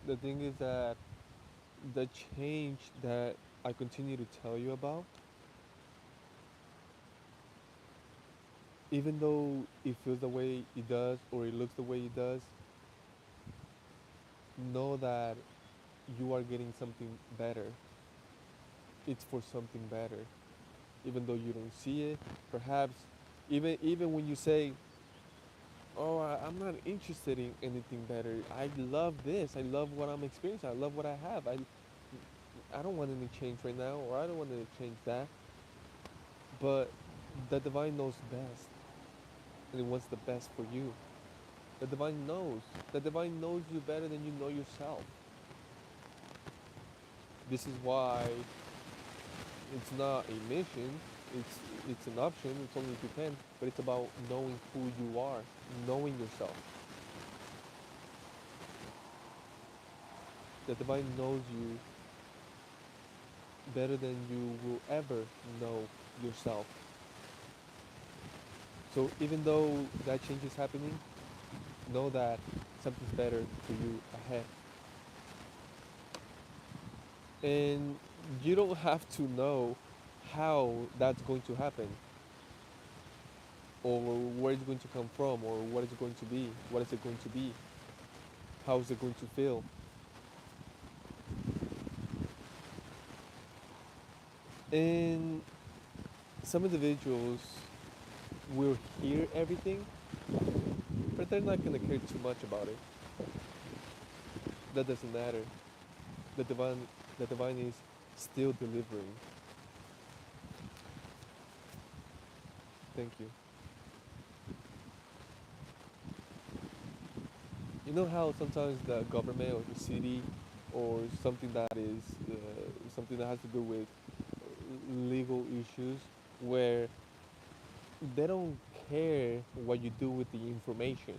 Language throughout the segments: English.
The thing is that the change that I continue to tell you about, even though it feels the way it does or it looks the way it does, know that you are getting something better. It's for something better. Even though you don't see it, perhaps even when you say, "Oh, I'm not interested in anything better. I love this. I love what I'm experiencing. I love what I have. I don't want any change right now, or I don't want to change that." But the divine knows best, and it wants the best for you. The divine knows. The divine knows you better than you know yourself. This is why it's not a mission. It's an option. It's only if you can, but it's about knowing who you are, knowing yourself. The divine knows you better than you will ever know yourself. So even though that change is happening, know that something's better for you ahead. And you don't have to know how that's going to happen, or where it's going to come from, or what it's going to be, what is it going to be, how is it going to feel. And some individuals will hear everything, but they're not going to care too much about it. That doesn't matter. The divine, the divine is still delivering. Thank you. You know how sometimes the government or the city or something that is something that has to do with legal issues, where they don't care what you do with the information.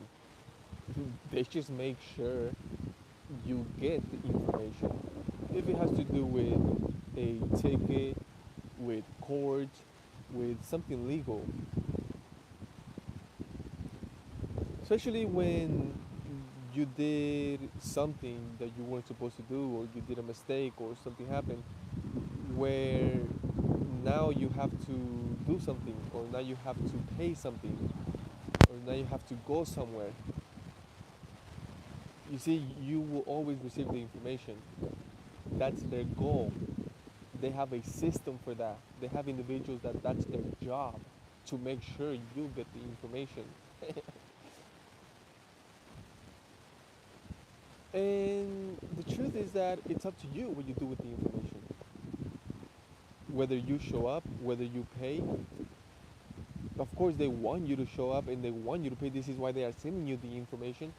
They just make sure you get the information. If it has to do with a ticket, with court, with something legal, especially when you did something that you weren't supposed to do, or you did a mistake, or something happened where now you have to do something, or now you have to pay something, or now you have to go somewhere. You see, you will always receive the information. That's their goal. They have a system for that. They have individuals that that's their job, to make sure you get the information. And the truth is that it's up to you what you do with the information. Whether you show up, whether you pay. Of course, they want you to show up and they want you to pay. This is why they are sending you the information.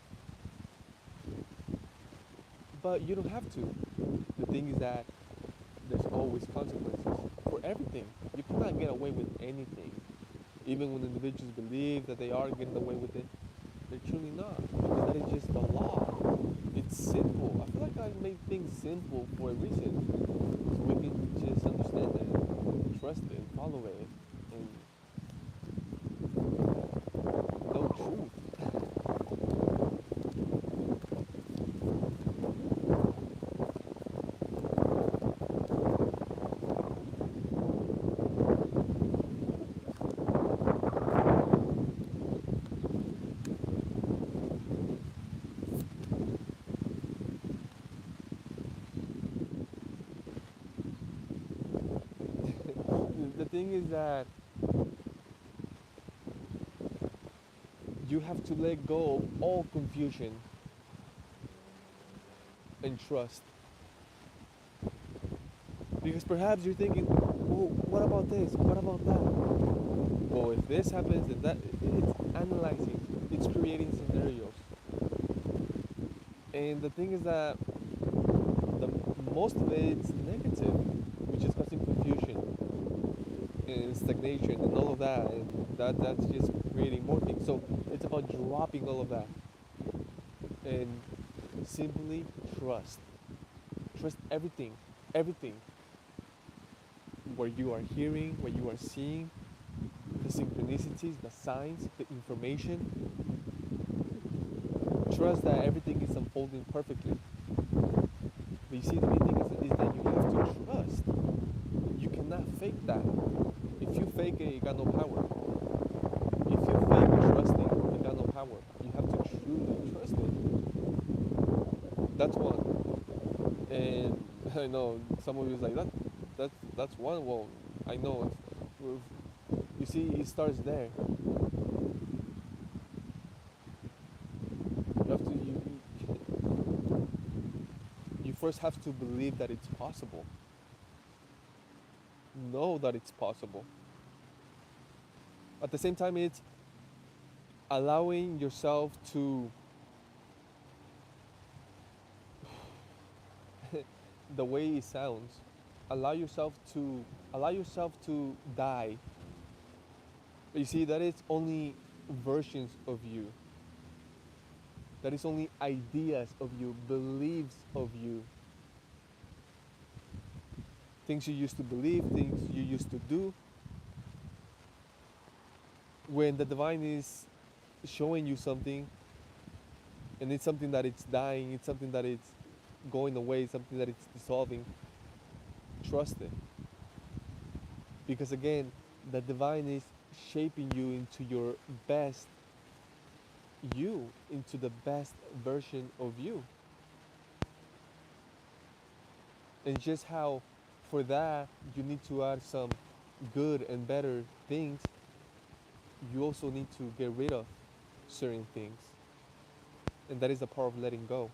But you don't have to. The thing is that there's always consequences for everything. You cannot get away with anything. Even when individuals believe that they are getting away with it, they're truly not. Because that is just the law. It's simple. I feel like I make things simple for a reason. So we can just understand it, and trust it, and follow it, and know truth. The thing is that you have to let go of all confusion and trust. Because perhaps you're thinking, well, what about this? What about that? Well, if this happens, then that. It's analyzing, it's creating scenarios. And the thing is that the most of it's negative, which is causing confusion and stagnation and all of that. And that's just creating more things. So it's about dropping all of that and simply trust. Trust everything, everything. What you are hearing, what you are seeing, the synchronicities, the signs, the information. Trust that everything is unfolding perfectly. But you see, the main thing is that you have to trust. You cannot fake that. If you fake it, you got no power. If you fake trusting, you got no power. You have to truly trust it. That's one. And I know some of you is like that. That's one. Well, I know. You see, it starts there. You have to. You first have to believe that it's possible. Know that it's possible. At the same time, it's allowing yourself to the way it sounds. Allow yourself to die. You see, that is only versions of you. That is only ideas of you, beliefs of you. Things you used to believe, things you used to do. When the divine is showing you something, and it's something that it's dying, it's something that it's going away, something that it's dissolving, trust it. Because again, the divine is shaping you into your best you, into the best version of you. And just how for that you need to add some good and better things, you also need to get rid of certain things. And that is the power of letting go.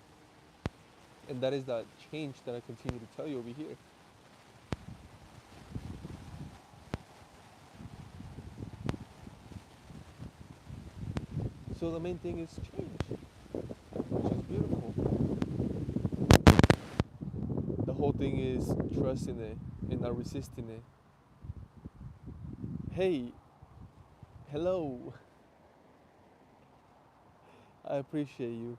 And that is the change that I continue to tell you over here. So the main thing is change, which is beautiful. The whole thing is trusting it and not resisting it. Hey, hello. I appreciate you.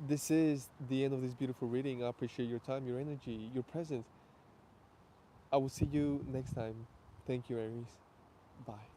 This is the end of this beautiful reading. I appreciate your time, your energy, your presence. I will see you next time. Thank you, Aries. Bye.